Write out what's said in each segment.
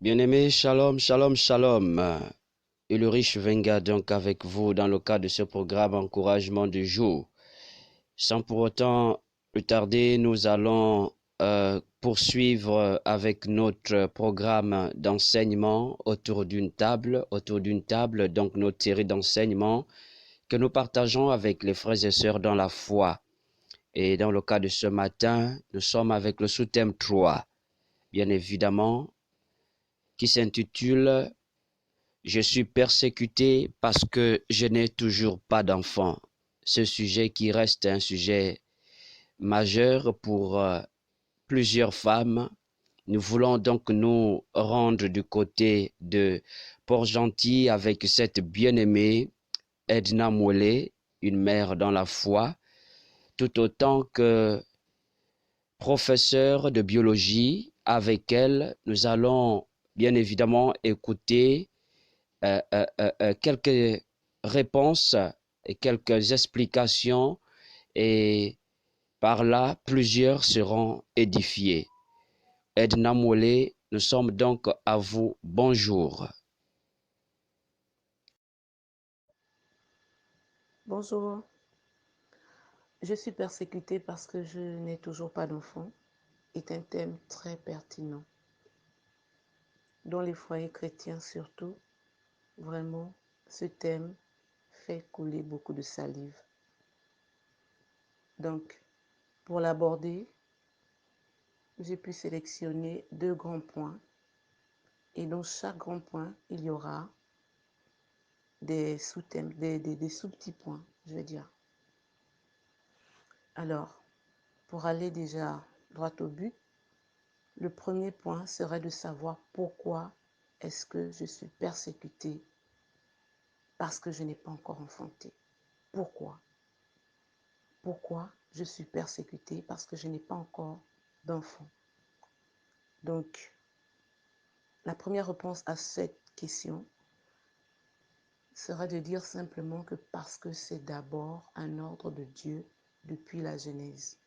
Bien-aimés, shalom, shalom, shalom. Et le riche Venga donc avec vous dans le cadre de ce programme Encouragement du jour. Sans pour autant retarder, nous allons poursuivre avec notre programme d'enseignement autour d'une table, donc notre série d'enseignements que nous partageons avec les frères et sœurs dans la foi. Et dans le cas de ce matin, nous sommes avec le sous-thème 3, bien évidemment, qui s'intitule « Je suis persécuté parce que je n'ai toujours pas d'enfant ». Ce sujet qui reste un sujet majeur pour plusieurs femmes. Nous voulons donc nous rendre du côté de Port-Gentil avec cette bien-aimée Edna Mollet, une mère dans la foi, tout autant que professeure de biologie. Avec elle, nous allons bien évidemment écouter quelques réponses et quelques explications, et par là, plusieurs seront édifiés. Edna Mollet, nous sommes donc à vous. Bonjour. Bonjour. Je suis persécutée parce que je n'ai toujours pas d'enfant est un thème très pertinent. Dans les foyers chrétiens surtout, vraiment, ce thème fait couler beaucoup de salive. Donc, pour l'aborder, j'ai pu sélectionner 2 grands points. Et dans chaque grand point, il y aura des sous-thèmes, des sous-petits points, je veux dire. Alors, pour aller déjà droit au but, le premier point serait de savoir pourquoi est-ce que je suis persécutée parce que je n'ai pas encore enfanté. Pourquoi? Pourquoi je suis persécutée parce que je n'ai pas encore d'enfant? Donc, la première réponse à cette question sera de dire simplement que parce que c'est d'abord un ordre de Dieu depuis la Genèse.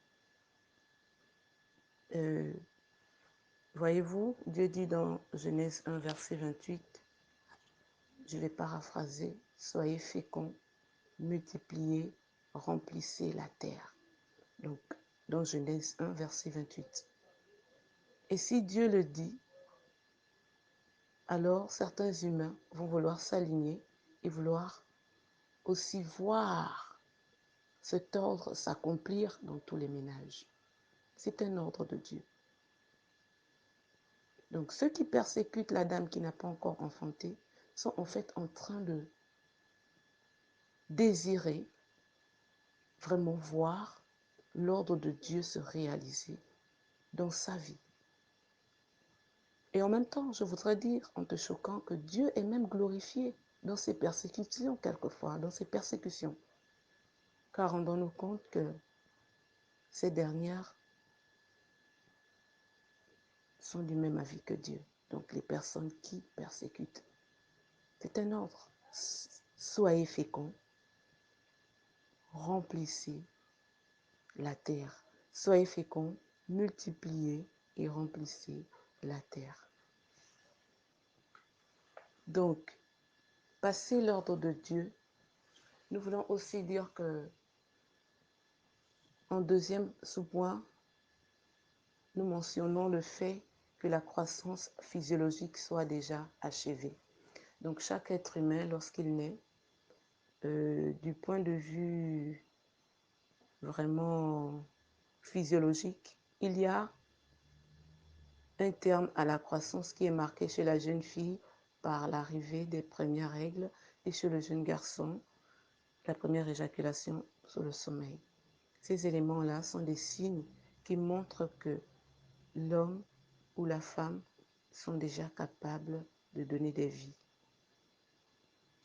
Voyez-vous, Dieu dit dans Genèse 1, verset 28, je vais paraphraser, soyez féconds, multipliez, remplissez la terre. Donc, dans Genèse 1, verset 28. Et si Dieu le dit, alors certains humains vont vouloir s'aligner et vouloir aussi voir cet ordre s'accomplir dans tous les ménages. C'est un ordre de Dieu. Donc, ceux qui persécutent la dame qui n'a pas encore enfanté sont en fait en train de désirer vraiment voir l'ordre de Dieu se réaliser dans sa vie. Et en même temps, je voudrais dire, en te choquant, que Dieu est même glorifié dans ses persécutions, quelquefois, dans ses persécutions. Car rendons-nous compte que ces dernières sont du même avis que Dieu. Donc, les personnes qui persécutent. C'est un ordre. Soyez féconds, remplissez la terre. Soyez féconds, multipliez et remplissez la terre. Donc, passer l'ordre de Dieu, nous voulons aussi dire que, en deuxième sous-point, nous mentionnons le fait que la croissance physiologique soit déjà achevée. Donc, chaque être humain, lorsqu'il naît, du point de vue vraiment physiologique, il y a un terme à la croissance qui est marqué chez la jeune fille par l'arrivée des premières règles et chez le jeune garçon, la première éjaculation sur le sommeil. Ces éléments-là sont des signes qui montrent que l'homme ou la femme sont déjà capables de donner des vies.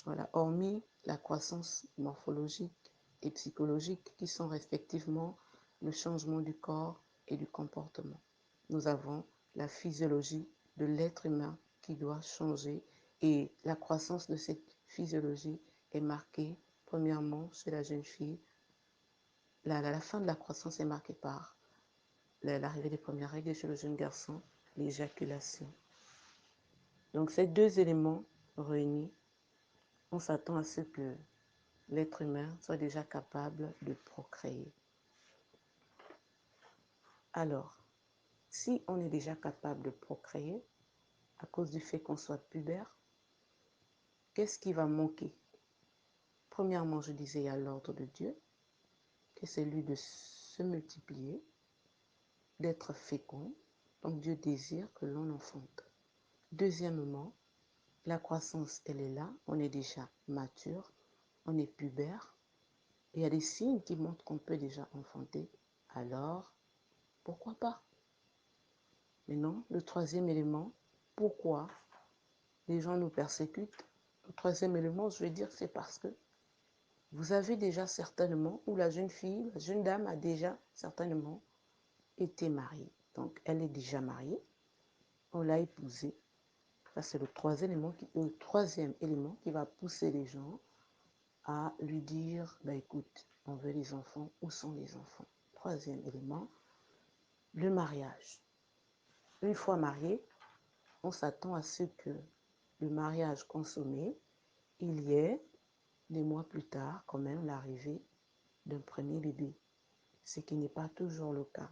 Voilà, hormis la croissance morphologique et psychologique qui sont respectivement le changement du corps et du comportement. Nous avons la physiologie de l'être humain qui doit changer et la croissance de cette physiologie est marquée premièrement chez la jeune fille. La fin de la croissance est marquée par l'arrivée des premières règles chez le jeune garçon, l'éjaculation. Donc ces deux éléments réunis, on s'attend à ce que l'être humain soit déjà capable de procréer. Alors, si on est déjà capable de procréer, à cause du fait qu'on soit pubère, qu'est-ce qui va manquer? Premièrement, je disais, il y a l'ordre de Dieu, qui est celui de se multiplier, d'être fécond. Donc Dieu désire que l'on enfante. Deuxièmement, la croissance, elle est là, on est déjà mature, on est pubère. Il y a des signes qui montrent qu'on peut déjà enfanter. Alors, pourquoi pas? Maintenant, le troisième élément, pourquoi les gens nous persécutent? Le troisième élément, je vais dire que c'est parce que vous avez déjà certainement, ou la jeune fille, la jeune dame a déjà certainement été mariée. Donc, elle est déjà mariée, on l'a épousée. Ça, c'est le troisième élément qui va pousser les gens à lui dire, bah, écoute, on veut les enfants, où sont les enfants? Troisième élément, le mariage. Une fois marié, on s'attend à ce que le mariage consommé, il y ait des mois plus tard quand même l'arrivée d'un premier bébé, ce qui n'est pas toujours le cas.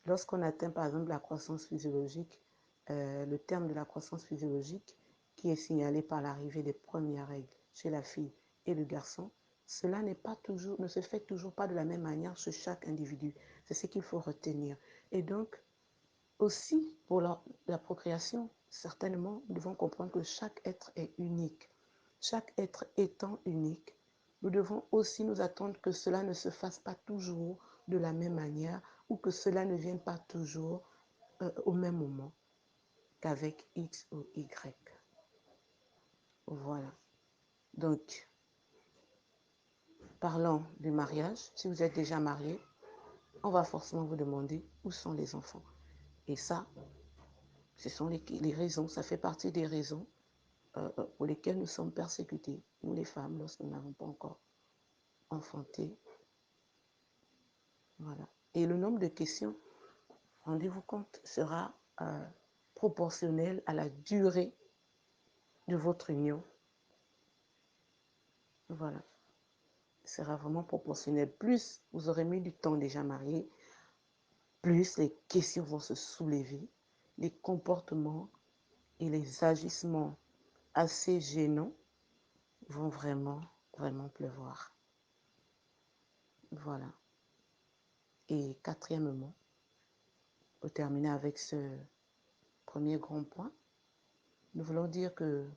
Lorsqu'on atteint par exemple la croissance physiologique, le terme de la croissance physiologique qui est signalé par l'arrivée des premières règles chez la fille et le garçon, cela ne se fait toujours pas de la même manière chez chaque individu. C'est ce qu'il faut retenir. Et donc, aussi pour la procréation, certainement, nous devons comprendre que chaque être est unique. Chaque être étant unique, nous devons aussi nous attendre que cela ne se fasse pas toujours de la même manière ou que cela ne vienne pas toujours au même moment qu'avec X ou Y. Voilà. Donc, parlons du mariage. Si vous êtes déjà marié, on va forcément vous demander où sont les enfants. Et ça, ce sont les raisons, ça fait partie des raisons pour lesquelles nous sommes persécutés, nous les femmes, lorsque nous n'avons pas encore enfanté. Voilà. Et le nombre de questions, rendez-vous compte, sera proportionnel à la durée de votre union. Voilà. Sera vraiment proportionnel. Plus vous aurez mis du temps déjà marié, plus les questions vont se soulever, les comportements et les agissements assez gênants vont vraiment, vraiment pleuvoir. Voilà. Et quatrièmement, pour terminer avec ce premier grand point, nous voulons dire que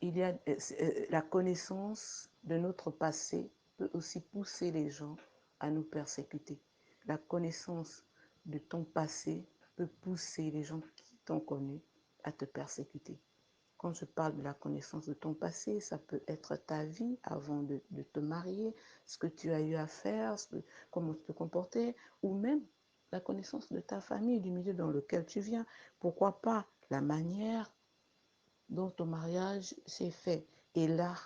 la connaissance de notre passé peut aussi pousser les gens à nous persécuter. La connaissance de ton passé peut pousser les gens qui t'ont connu à te persécuter. Quand je parle de la connaissance de ton passé, ça peut être ta vie avant de te marier, ce que tu as eu à faire, comment tu te comportais, ou même la connaissance de ta famille, du milieu dans lequel tu viens. Pourquoi pas la manière dont ton mariage s'est fait. Et là,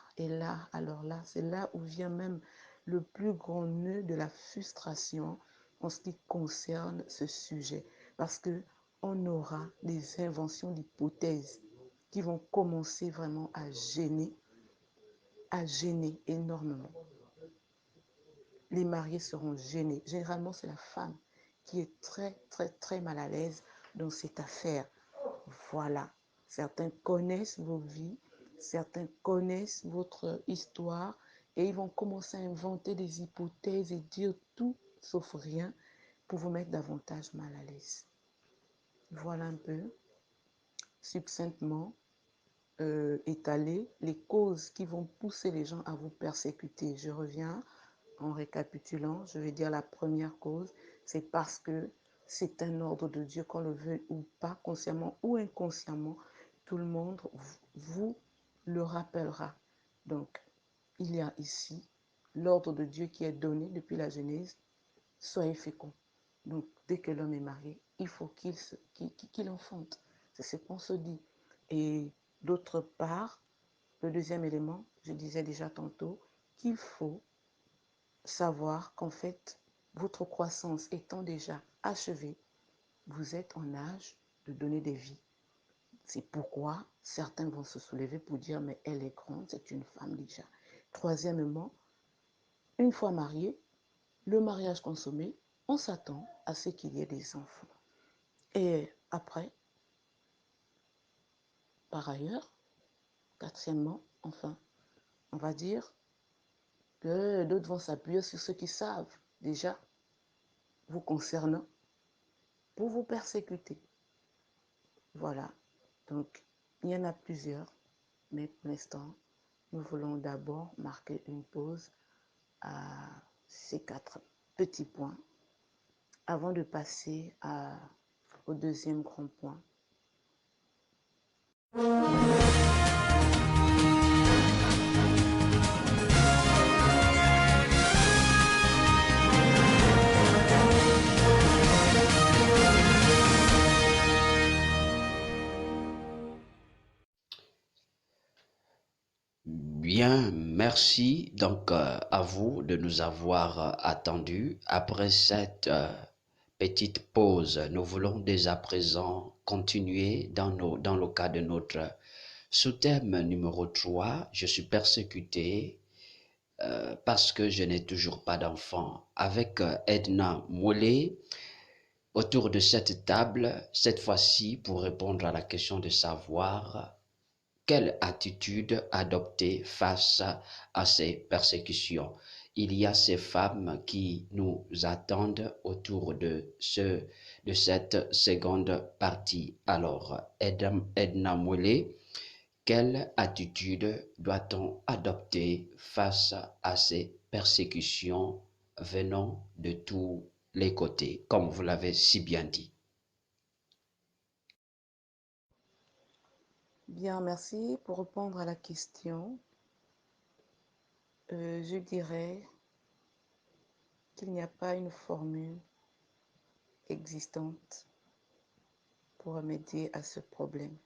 alors là, c'est là où vient même le plus grand nœud de la frustration en ce qui concerne ce sujet. Parce que on aura des inventions d'hypothèses qui vont commencer vraiment à gêner énormément. Les mariés seront gênés. Généralement, c'est la femme qui est très, très, très mal à l'aise dans cette affaire. Voilà. Certains connaissent vos vies, certains connaissent votre histoire et ils vont commencer à inventer des hypothèses et dire tout sauf rien pour vous mettre davantage mal à l'aise. Voilà un peu, succinctement, étaler les causes qui vont pousser les gens à vous persécuter. Je reviens en récapitulant, je vais dire la première cause, c'est parce que c'est un ordre de Dieu, qu'on le veuille ou pas, consciemment ou inconsciemment, tout le monde vous le rappellera. Donc, il y a ici l'ordre de Dieu qui est donné depuis la Genèse, soyez féconds. Donc, dès que l'homme est marié, il faut qu'il enfante. C'est ce qu'on se dit. Et d'autre part, le deuxième élément, je disais déjà tantôt, qu'il faut savoir qu'en fait, votre croissance étant déjà achevée, vous êtes en âge de donner des vies. C'est pourquoi certains vont se soulever pour dire, mais elle est grande, c'est une femme déjà. Troisièmement, une fois mariée, le mariage consommé, on s'attend à ce qu'il y ait des enfants. Et après, par ailleurs, quatrièmement, enfin, on va dire que d'autres vont s'appuyer sur ceux qui savent déjà vous concernant pour vous persécuter. Voilà, donc il y en a plusieurs, mais pour l'instant, nous voulons d'abord marquer une pause à ces 4 petits points avant de passer au deuxième grand point. Bien, merci donc à vous de nous avoir attendus. Après cette petite pause, nous voulons dès à présent continuer dans le cas de notre sous-thème numéro 3. Je suis persécuté parce que je n'ai toujours pas d'enfant. Avec Edna Mollet, autour de cette table, cette fois-ci pour répondre à la question de savoir quelle attitude adopter face à ces persécutions. Il y a ces femmes qui nous attendent autour de cette seconde partie. Alors, Edna Moulé, quelle attitude doit-on adopter face à ces persécutions venant de tous les côtés, comme vous l'avez si bien dit? Bien, merci. Pour répondre à la question, je dirais qu'il n'y a pas une formule existante pour remédier à ce problème.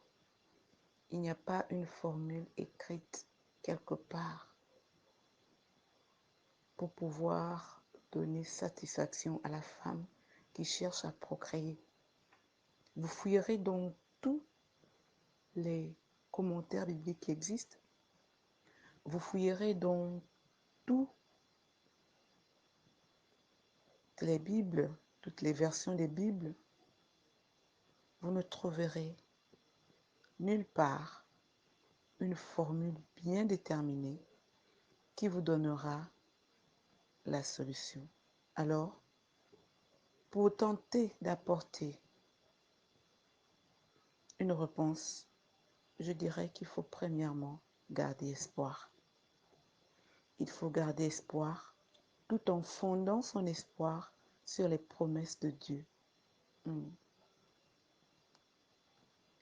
Il n'y a pas une formule écrite quelque part pour pouvoir donner satisfaction à la femme qui cherche à procréer. Vous fouillerez donc tous les commentaires bibliques qui existent. Vous fouillerez donc toutes les Bibles, toutes les versions des Bibles. Vous ne trouverez nulle part une formule bien déterminée qui vous donnera la solution. Alors, pour tenter d'apporter une réponse, je dirais qu'il faut premièrement garder espoir. Il faut garder espoir tout en fondant son espoir sur les promesses de Dieu.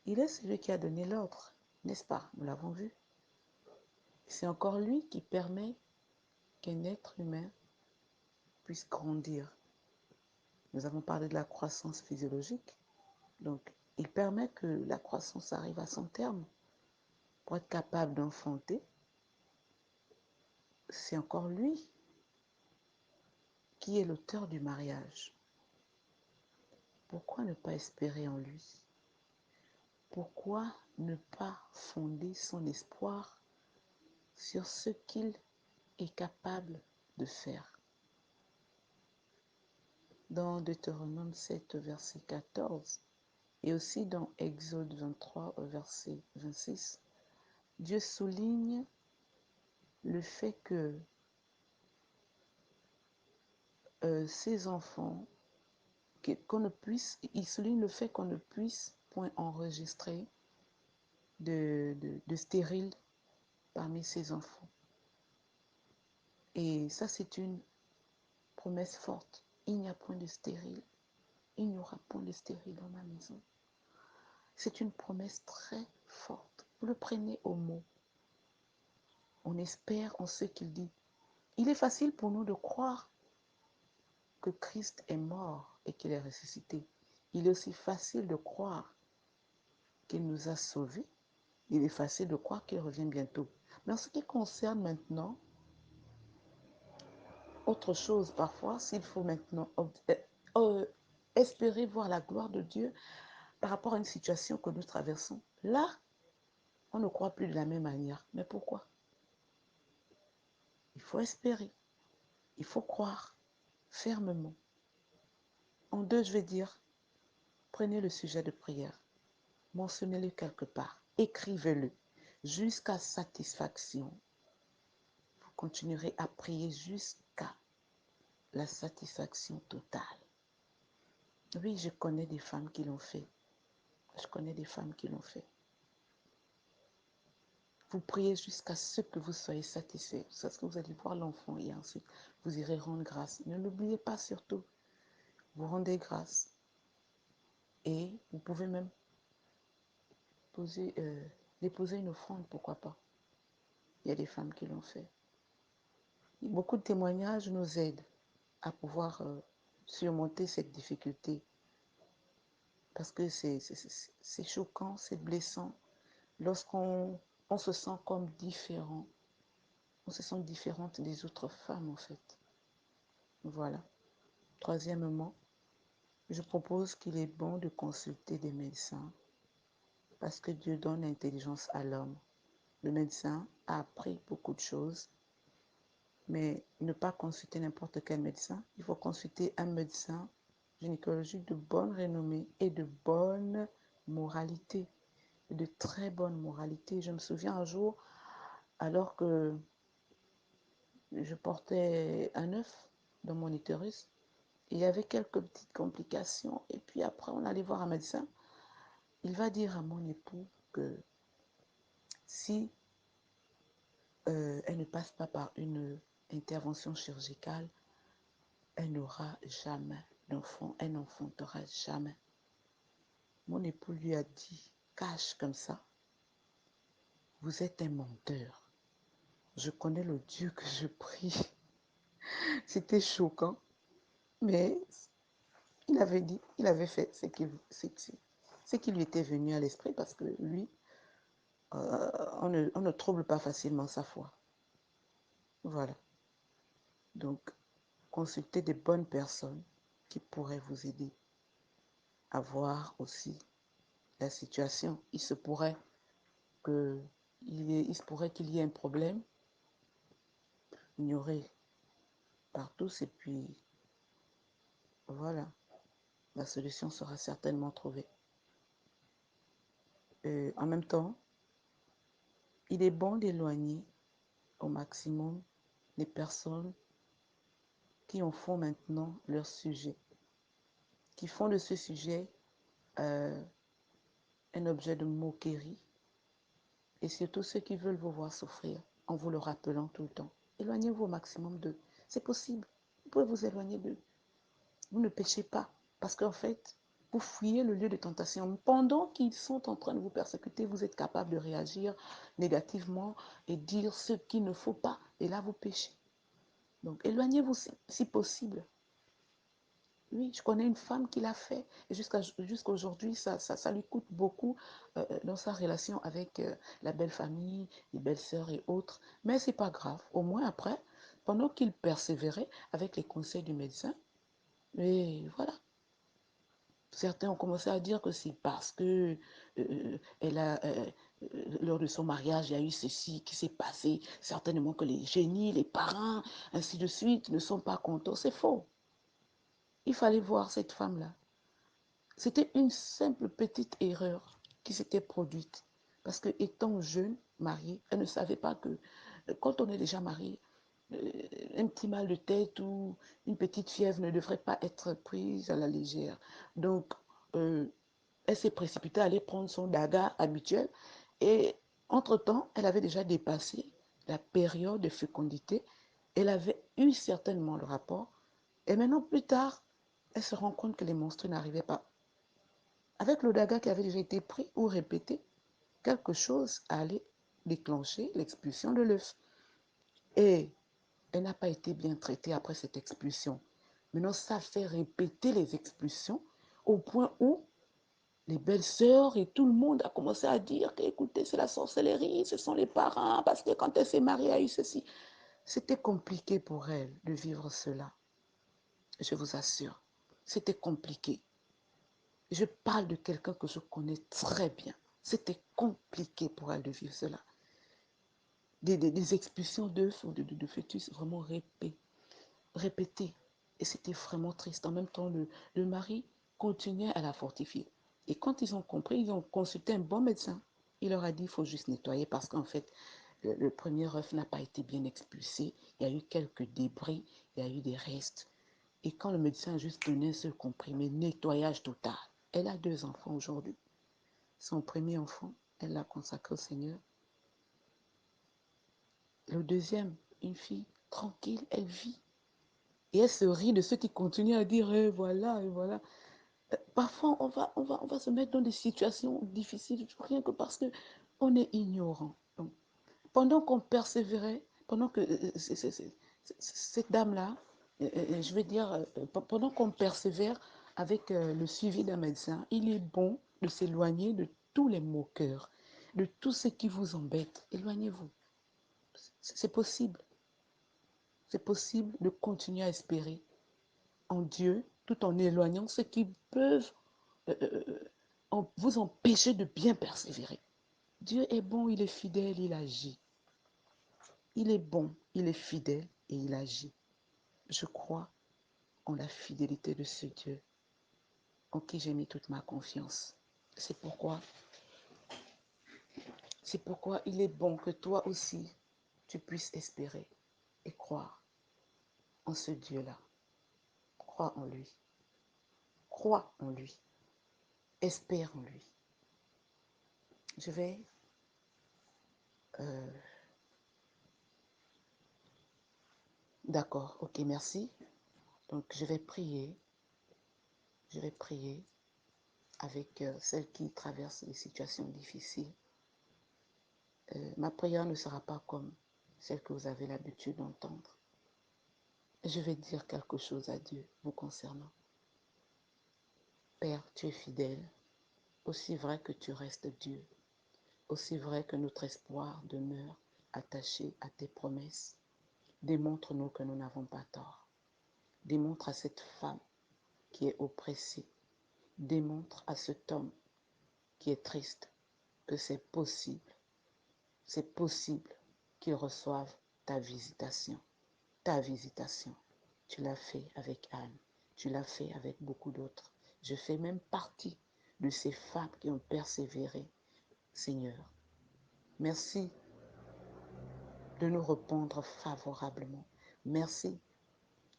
Il est celui qui a donné l'ordre, n'est-ce pas? Nous l'avons vu. C'est encore lui qui permet qu'un être humain puisse grandir. Nous avons parlé de la croissance physiologique. Donc, il permet que la croissance arrive à son terme pour être capable d'enfanter. C'est encore lui qui est l'auteur du mariage. Pourquoi ne pas espérer en lui? Pourquoi ne pas fonder son espoir sur ce qu'il est capable de faire? Dans Deutéronome 7, verset 14, et aussi dans Exode 23, verset 26, Dieu souligne le fait que ces enfants, il souligne le fait qu'on ne puisse point enregistrer de stériles parmi ces enfants. Et ça, c'est une promesse forte. Il n'y a point de stérile. Il n'y aura point de stérile dans ma maison. C'est une promesse très forte. Vous le prenez au mot. On espère en ce qu'il dit. Il est facile pour nous de croire que Christ est mort et qu'il est ressuscité. Il est aussi facile de croire qu'il nous a sauvés. Il est facile de croire qu'il revient bientôt. Mais en ce qui concerne maintenant, autre chose parfois, s'il faut maintenant espérer voir la gloire de Dieu, par rapport à une situation que nous traversons. Là, on ne croit plus de la même manière. Mais pourquoi? Il faut espérer, il faut croire fermement. En deux, je vais dire, prenez le sujet de prière, mentionnez-le quelque part, écrivez-le jusqu'à satisfaction. Vous continuerez à prier jusqu'à la satisfaction totale. Oui, je connais des femmes qui l'ont fait. Je connais des femmes qui l'ont fait. Vous priez jusqu'à ce que vous soyez satisfait, jusqu'à ce que vous allez voir l'enfant et ensuite vous irez rendre grâce. Ne l'oubliez pas surtout. Vous rendez grâce et vous pouvez même déposer une offrande, pourquoi pas. Il y a des femmes qui l'ont fait. Beaucoup de témoignages nous aident à pouvoir surmonter cette difficulté parce que c'est choquant, c'est blessant lorsqu'on se sent comme différent. On se sent différente des autres femmes en fait. Voilà. Troisièmement, je propose qu'il est bon de consulter des médecins parce que Dieu donne l'intelligence à l'homme. Le médecin a appris beaucoup de choses, mais ne pas consulter n'importe quel médecin. Il faut consulter un médecin gynécologique de bonne renommée et de bonne moralité, de très bonne moralité. Je me souviens un jour, alors que je portais un œuf dans mon utérus, il y avait quelques petites complications. Et puis après, on allait voir un médecin. Il va dire à mon époux que si elle ne passe pas par une intervention chirurgicale, elle n'aura jamais d'enfant, elle n'enfantera jamais. Mon époux lui a dit, cache comme ça, vous êtes un menteur. Je connais le Dieu que je prie. C'était choquant, mais il avait dit, il avait fait ce qui lui était venu à l'esprit parce que lui, on ne trouble pas facilement sa foi. Voilà. Donc, consultez des bonnes personnes qui pourraient vous aider à voir aussi la situation. Il se pourrait qu'il y ait un problème, ignoré par tous, et puis voilà, la solution sera certainement trouvée. En même temps, il est bon d'éloigner au maximum les personnes qui en font maintenant leur sujet, qui font de ce sujet un objet de moquerie, et surtout ceux qui veulent vous voir souffrir en vous le rappelant tout le temps. Éloignez-vous au maximum d'eux. C'est possible. Vous pouvez vous éloigner d'eux. Vous ne péchez pas parce qu'en fait, vous fuyez le lieu de tentation. Pendant qu'ils sont en train de vous persécuter, vous êtes capable de réagir négativement et dire ce qu'il ne faut pas. Et là, vous péchez. Donc, éloignez-vous si possible. Oui, je connais une femme qui l'a fait et jusqu'à aujourd'hui, ça lui coûte beaucoup dans sa relation avec la belle famille, les belles sœurs et autres. Mais c'est pas grave. Au moins après, pendant qu'il persévérait avec les conseils du médecin, et voilà. Certains ont commencé à dire que c'est parce que lors de son mariage, il y a eu ceci qui s'est passé. Certainement que les génies, les parents, ainsi de suite, ne sont pas contents. C'est faux. Il fallait voir cette femme-là. C'était une simple petite erreur qui s'était produite. Parce que étant jeune, mariée, elle ne savait pas que quand on est déjà marié, un petit mal de tête ou une petite fièvre ne devrait pas être prise à la légère. Donc, elle s'est précipitée à aller prendre son daga habituel et entre-temps, elle avait déjà dépassé la période de fécondité. Elle avait eu certainement le rapport et maintenant, plus tard, elle se rend compte que les menstrues n'arrivaient pas. Avec le daga qui avait déjà été pris ou répété, quelque chose allait déclencher l'expulsion de l'œuf. Et elle n'a pas été bien traitée après cette expulsion. Maintenant, ça fait répéter les expulsions au point où les belles-sœurs et tout le monde a commencé à dire que, écoutez, c'est la sorcellerie, ce sont les parents, parce que quand elle s'est mariée, elle a eu ceci. C'était compliqué pour elle de vivre cela. Je vous assure, c'était compliqué. Je parle de quelqu'un que je connais très bien. C'était compliqué pour elle de vivre cela. Des expulsions d'œufs ou de fœtus vraiment répétées. Et c'était vraiment triste. En même temps, le mari continuait à la fortifier. Et quand ils ont compris, ils ont consulté un bon médecin. Il leur a dit, il faut juste nettoyer parce qu'en fait, le premier œuf n'a pas été bien expulsé. Il y a eu quelques débris, il y a eu des restes. Et quand le médecin a juste donné ce comprimé, nettoyage total. Elle a 2 enfants aujourd'hui. Son premier enfant, elle l'a consacré au Seigneur. Le deuxième, une fille tranquille, elle vit. Et elle se rit de ceux qui continuent à dire, et voilà, et voilà. Parfois, on va se mettre dans des situations difficiles, rien que parce qu'on est ignorant. Donc, pendant qu'on persévérait, pendant que cette dame-là, je veux dire, pendant qu'on persévère avec le suivi d'un médecin, il est bon de s'éloigner de tous les moqueurs, de tout ce qui vous embête. Éloignez-vous. C'est possible. C'est possible de continuer à espérer en Dieu tout en éloignant ceux qui peuvent vous empêcher de bien persévérer. Dieu est bon, il est fidèle, il agit. Il est bon, il est fidèle et il agit. Je crois en la fidélité de ce Dieu en qui j'ai mis toute ma confiance. C'est pourquoi il est bon que toi aussi, tu puisses espérer et croire en ce Dieu-là. Crois en lui. Crois en lui. Espère en lui. Je vais d'accord, ok, merci. Donc je vais prier avec celles qui traversent des situations difficiles. Ma prière ne sera pas comme celle que vous avez l'habitude d'entendre. Je vais dire quelque chose à Dieu vous concernant. Père, tu es fidèle, aussi vrai que tu restes Dieu, aussi vrai que notre espoir demeure attaché à tes promesses. Démontre-nous que nous n'avons pas tort. Démontre à cette femme qui est oppressée, démontre à cet homme qui est triste que c'est possible qu'ils reçoivent ta visitation. Ta visitation. Tu l'as fait avec Anne, tu l'as fait avec beaucoup d'autres. Je fais même partie de ces femmes qui ont persévéré. Seigneur, merci de nous répondre favorablement. Merci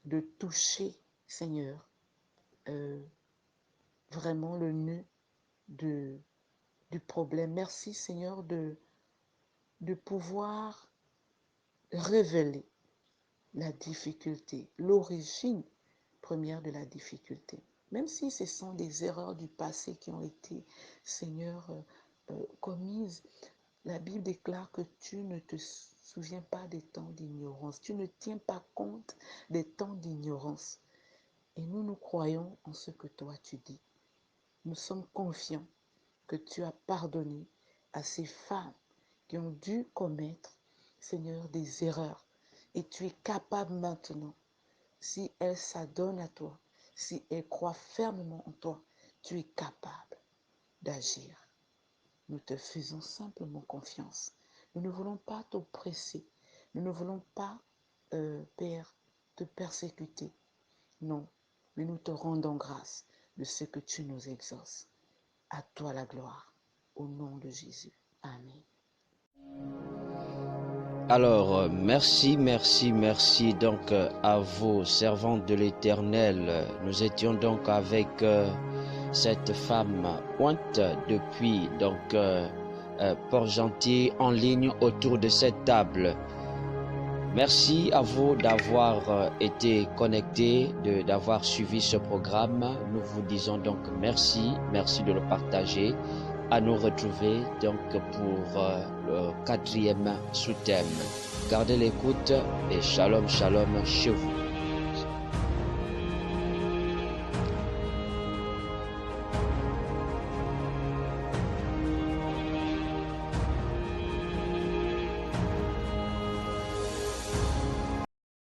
de toucher, Seigneur, vraiment le nœud du problème. Merci, Seigneur, de pouvoir révéler la difficulté, l'origine première de la difficulté. Même si ce sont des erreurs du passé qui ont été, Seigneur, commises, la Bible déclare que tu ne te souviens pas des temps d'ignorance. Tu ne tiens pas compte des temps d'ignorance. Et nous croyons en ce que toi tu dis. Nous sommes confiants que tu as pardonné à ces femmes qui ont dû commettre, Seigneur, des erreurs. Et tu es capable maintenant, si elles s'adonnent à toi, si elles croient fermement en toi, tu es capable d'agir. Nous te faisons simplement confiance. Nous ne voulons pas t'oppresser. Nous ne voulons pas, Père, te persécuter. Non, mais nous te rendons grâce de ce que tu nous exauces. À toi la gloire, au nom de Jésus. Amen. Alors, merci donc à vous, servantes de l'Éternel. Nous étions donc avec cette femme pointe depuis donc Port-Gentil en ligne autour de cette table. Merci à vous d'avoir été connectés, d'avoir suivi ce programme. Nous vous disons donc merci de le partager. À nous retrouver donc pour le 4e sous-thème. Gardez l'écoute et shalom chez vous.